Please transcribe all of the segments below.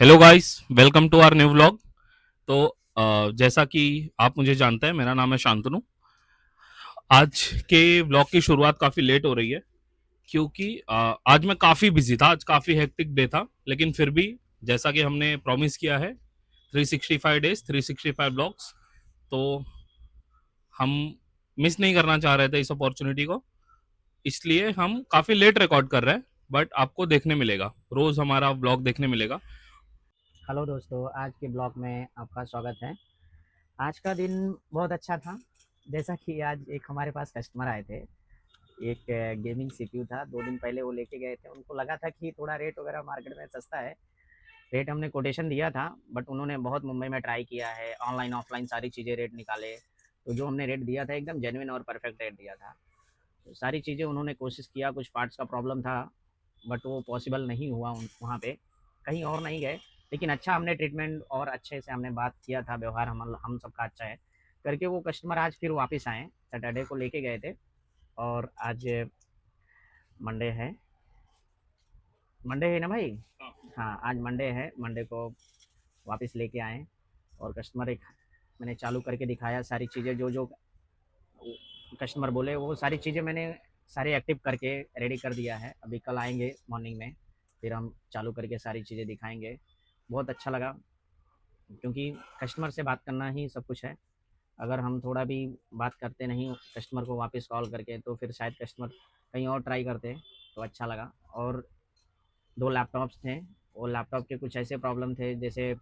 Hello guys, welcome to our new vlog. तो जैसा कि आप मुझे जानते हैं, मेरा नाम है शांतनु। आज के व्लॉग की शुरुआत काफ़ी लेट हो रही है क्योंकि आज मैं काफ़ी बिजी था। आज काफ़ी हेक्टिक डे था, लेकिन फिर भी जैसा कि हमने प्रॉमिस किया है 365 डेज 365 व्लॉग्स, तो हम मिस नहीं करना चाह रहे थे इस अपॉर्चुनिटी को। इसलिए हम काफ़ी लेट रिकॉर्ड कर रहे हैं, बट आपको देखने मिलेगा, रोज़ हमारा व्लॉग देखने मिलेगा। हेलो दोस्तों, आज के ब्लॉग में आपका स्वागत है। आज का दिन बहुत अच्छा था। जैसा कि आज एक हमारे पास कस्टमर आए थे। एक गेमिंग सीपीयू था, 2 दिन पहले वो लेके गए थे। उनको लगा था कि थोड़ा रेट वगैरह मार्केट में सस्ता है। रेट हमने कोटेशन दिया था, बट उन्होंने बहुत मुंबई में ट्राई किया है, ऑनलाइन ऑफलाइन सारी चीज़ें रेट निकाले। तो जो हमने रेट दिया था एकदम जेन्युइन और परफेक्ट रेट दिया था। तो सारी चीज़ें उन्होंने कोशिश किया, कुछ पार्ट्स का प्रॉब्लम था, बट वो पॉसिबल नहीं हुआ वहाँ पे, कहीं और नहीं गए। लेकिन अच्छा हमने ट्रीटमेंट और अच्छे से हमने बात किया था, व्यवहार हम सबका अच्छा है करके वो कस्टमर आज फिर वापस आए। सैटरडे को लेके गए थे और आज मंडे है। मंडे है ना भाई? हाँ, आज मंडे है। मंडे को वापस लेके आए और कस्टमर एक मैंने चालू करके दिखाया। सारी चीज़ें जो जो कस्टमर बोले वो सारी चीज़ें मैंने सारे एक्टिव करके रेडी कर दिया है। अभी कल आएंगे मॉर्निंग में, फिर हम चालू करके सारी चीज़ें दिखाएंगे। बहुत अच्छा लगा क्योंकि कस्टमर से बात करना ही सब कुछ है। अगर हम थोड़ा भी बात करते नहीं कस्टमर को वापस कॉल करके, तो फिर शायद कस्टमर कहीं और ट्राई करते। तो अच्छा लगा। और 2 लैपटॉप्स थे। वो लैपटॉप के कुछ ऐसे प्रॉब्लम थे, जैसे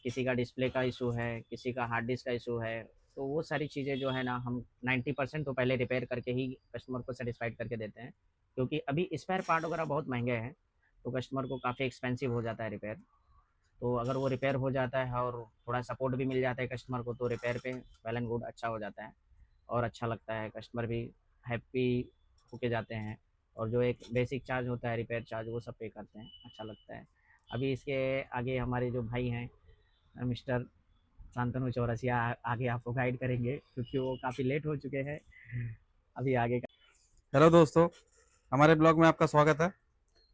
किसी का डिस्प्ले का इशू है, किसी का हार्ड डिस्क का इशू है। तो वो सारी चीज़ें जो है ना, हम 90% तो पहले रिपेयर करके ही कस्टमर को सेटिस्फाइड करके देते हैं। क्योंकि अभी स्पेयर पार्ट वगैरह बहुत महंगे हैं, तो कस्टमर को काफ़ी एक्सपेंसिव हो जाता है रिपेयर। तो अगर वो रिपेयर हो जाता है और थोड़ा सपोर्ट भी मिल जाता है कस्टमर को, तो रिपेयर पे वेल एंड गुड अच्छा हो जाता है और अच्छा लगता है। कस्टमर भी हैप्पी होके जाते हैं। और जो एक बेसिक चार्ज होता है रिपेयर चार्ज, वो सब पे करते हैं, अच्छा लगता है। अभी इसके आगे हमारे जो भाई हैं, मिस्टर शांतनु चौरसिया, आगे आपको गाइड करेंगे क्योंकि वो काफ़ी लेट हो चुके हैं। अभी आगे का हेलो दोस्तों, हमारे ब्लॉग में आपका स्वागत है।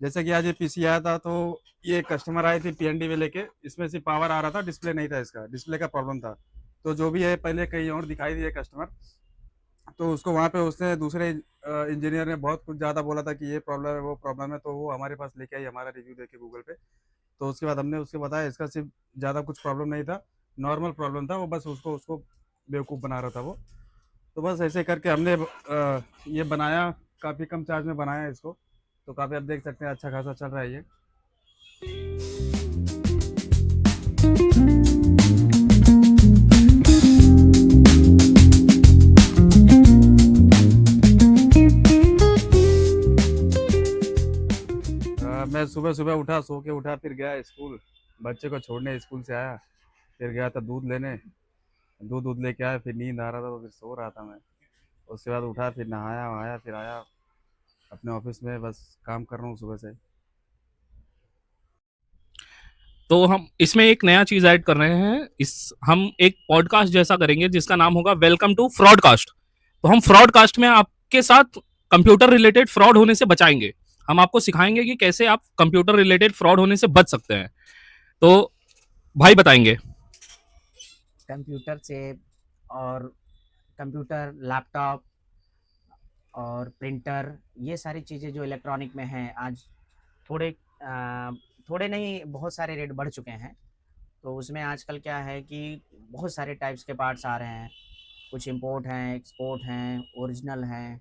जैसे कि आज ये पीसी आया था, तो ये कस्टमर आए थे पीएनडी में लेके। इसमें सिर्फ पावर आ रहा था, डिस्प्ले नहीं था, इसका डिस्प्ले का प्रॉब्लम था। तो जो भी है, पहले कहीं और दिखाई दिए कस्टमर, तो उसको वहाँ पे उसने दूसरे इंजीनियर ने बहुत कुछ ज़्यादा बोला था कि ये प्रॉब्लम है वो प्रॉब्लम है। तो वो हमारे पास लेके आई हमारा रिव्यू देके गूगल पे। तो उसके बाद हमने उसके बताया इसका सिर्फ ज़्यादा कुछ प्रॉब्लम नहीं था, नॉर्मल प्रॉब्लम था, वो बस उसको उसको बेवकूफ़ बना रहा था वो। तो बस ऐसे करके हमने ये बनाया, काफ़ी कम चार्ज में बनाया इसको। तो काफ़ी आप देख सकते हैं अच्छा खासा चल रहा है ये। मैं सुबह सुबह उठा, सो के उठा, फिर गया स्कूल, बच्चे को छोड़ने स्कूल से आया, फिर गया था दूध लेने, दूध दूध लेके आया, फिर नींद आ रहा था तो फिर सो रहा था मैं। उसके बाद उठा, फिर नहाया वहाया, फिर आया अपने ऑफिस में, बस काम कर रहा हूँ सुबह से। तो हम इसमें एक नया चीज ऐड कर रहे हैं। इस हम एक पॉडकास्ट जैसा करेंगे जिसका नाम होगा वेलकम टू फ्रॉडकास्ट। तो हम फ्रॉडकास्ट में आपके साथ कंप्यूटर रिलेटेड फ्रॉड होने से बचाएंगे। हम आपको सिखाएंगे कि कैसे आप कंप्यूटर रिलेटेड फ्रॉड होने से बच सकते हैं। तो भाई बताएंगे। कंप्यूटर से और कंप्यूटर, लैपटॉप और प्रिंटर, ये सारी चीज़ें जो इलेक्ट्रॉनिक में हैं आज थोड़े थोड़े नहीं, बहुत सारे रेट बढ़ चुके हैं। तो उसमें आजकल क्या है कि बहुत सारे टाइप्स के पार्ट्स आ रहे हैं। कुछ इंपोर्ट हैं, एक्सपोर्ट हैं, ओरिजिनल हैं।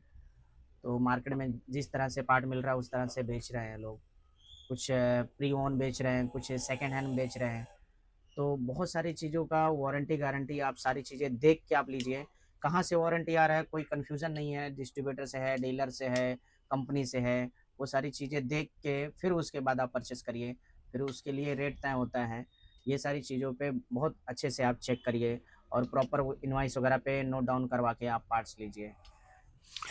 तो मार्केट में जिस तरह से पार्ट मिल रहा है उस तरह से बेच रहे हैं लोग। कुछ प्री ओन बेच रहे हैं, कुछ सेकंड हैंड बेच रहे हैं। तो बहुत सारी चीज़ों का वारंटी गारंटी आप सारी चीज़ें देख के आप लीजिए। कहाँ से वारंटी आ रहा है, कोई कन्फ्यूज़न नहीं है, डिस्ट्रीब्यूटर से है, डीलर से है, कंपनी से है। वो सारी चीज़ें देख के फिर उसके बाद आप परचेस करिए। फिर उसके लिए रेट तय होता है। ये सारी चीज़ों पे बहुत अच्छे से आप चेक करिए और प्रॉपर वो इनवॉइस वगैरह पे नोट डाउन करवा के आप पार्ट्स लीजिए।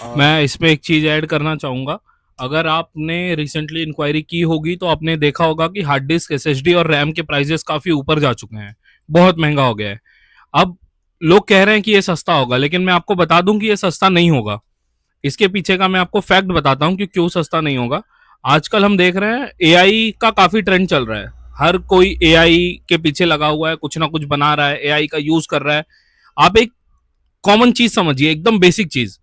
और मैं इसमें एक चीज ऐड करना चाहूंगा। अगर आपने रिसेंटली इंक्वायरी की होगी तो आपने देखा होगा कि हार्ड डिस्क, एसएसडी और रैम के प्राइसेस काफी ऊपर जा चुके हैं। बहुत महंगा हो गया है। अब लोग कह रहे हैं कि ये सस्ता होगा, लेकिन मैं आपको बता दूं कि ये सस्ता नहीं होगा। इसके पीछे का मैं आपको फैक्ट बताता हूं कि क्यों सस्ता नहीं होगा। आजकल हम देख रहे हैं एआई का काफी ट्रेंड चल रहा है। हर कोई एआई के पीछे लगा हुआ है, कुछ ना कुछ बना रहा है, एआई का यूज कर रहा है। आप एक कॉमन चीज समझिए, एकदम बेसिक चीज,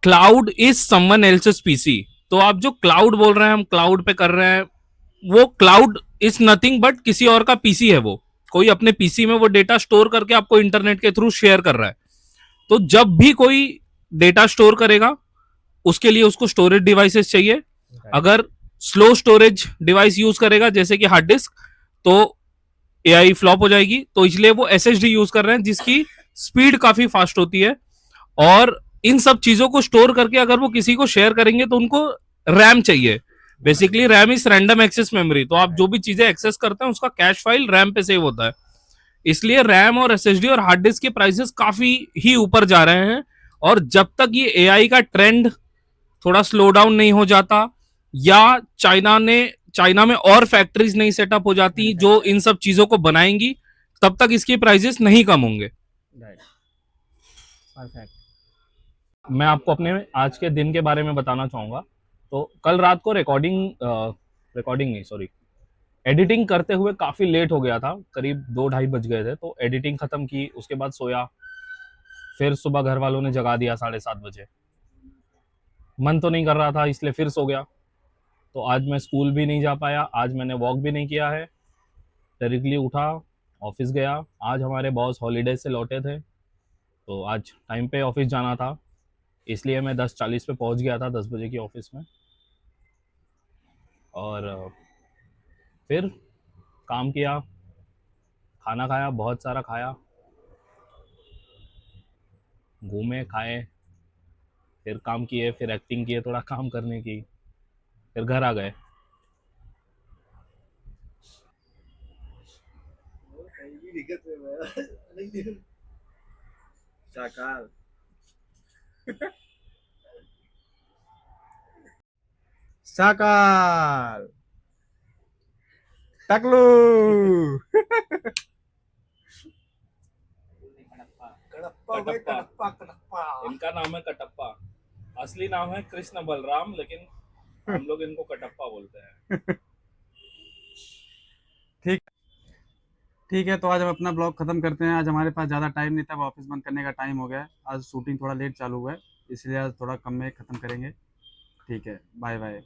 cloud is someone else's PC. तो आप जो क्लाउड बोल रहे हैं, हम क्लाउड पे कर रहे हैं, वो क्लाउड इज नथिंग बट किसी और का पीसी है। वो कोई अपने पीसी में वो डेटा स्टोर करके आपको इंटरनेट के थ्रू शेयर कर रहा है। तो जब भी कोई डेटा स्टोर करेगा, उसके लिए उसको स्टोरेज डिवाइसेस चाहिए। अगर स्लो स्टोरेज डिवाइस यूज करेगा जैसे कि हार्ड डिस्क, तो एआई फ्लॉप हो जाएगी। तो इसलिए वो एसएसडी यूज कर रहे हैं जिसकी स्पीड काफी फास्ट होती है। और इन सब चीजों को स्टोर करके अगर वो किसी को शेयर करेंगे तो उनको रैम चाहिए। Basically RAM is random access memory. तो आप जो भी चीजें एक्सेस करते हैं उसका कैश फाइल रैम पे सेव होता है। इसलिए रैम और एसएसडी और हार्ड डिस्क के प्राइसेस काफी ही ऊपर जा रहे हैं। और जब तक ये एआई का ट्रेंड थोड़ा स्लो डाउन नहीं हो जाता, या चाइना में और फैक्ट्रीज नहीं सेटअप हो जाती जो इन सब चीजों को बनाएंगी, तब तक इसके प्राइसेस नहीं कम होंगे। परफेक्ट। मैं आपको अपने आज के दिन के बारे में बताना चाहूंगा। तो कल रात को रिकॉर्डिंग नहीं, सॉरी, एडिटिंग करते हुए काफी लेट हो गया था, करीब 2-2:30 बज गए थे। तो एडिटिंग खत्म की, उसके बाद सोया, फिर सुबह घर वालों ने जगा दिया 7:30 बजे। मन तो नहीं कर रहा था इसलिए फिर सो गया। तो आज मैं स्कूल भी नहीं जा पाया, आज मैंने वॉक भी नहीं किया है। डायरेक्टली उठा, ऑफिस गया। आज हमारे बॉस हॉलीडे से लौटे थे, तो आज टाइम पे ऑफिस जाना था, इसलिए मैं 10:40 पे पहुंच गया था 10 बजे की ऑफिस में। और फिर काम किया, खाना खाया, बहुत सारा खाया, घूमे खाए, फिर काम किए, फिर एक्टिंग किए थोड़ा काम करने की, फिर घर आ गए। शाकाल शाकाल टकलू कटप्पा। इनका नाम है कटप्पा, असली नाम है कृष्ण बलराम, लेकिन हम लोग इनको कटप्पा बोलते हैं। ठीक ठीक है, तो आज हम अपना ब्लॉग खत्म करते हैं। आज हमारे पास ज़्यादा टाइम नहीं था, ऑफिस बंद करने का टाइम हो गया है। आज शूटिंग थोड़ा लेट चालू हुआ है, इसलिए आज थोड़ा कम में खत्म करेंगे। ठीक है, बाय बाय।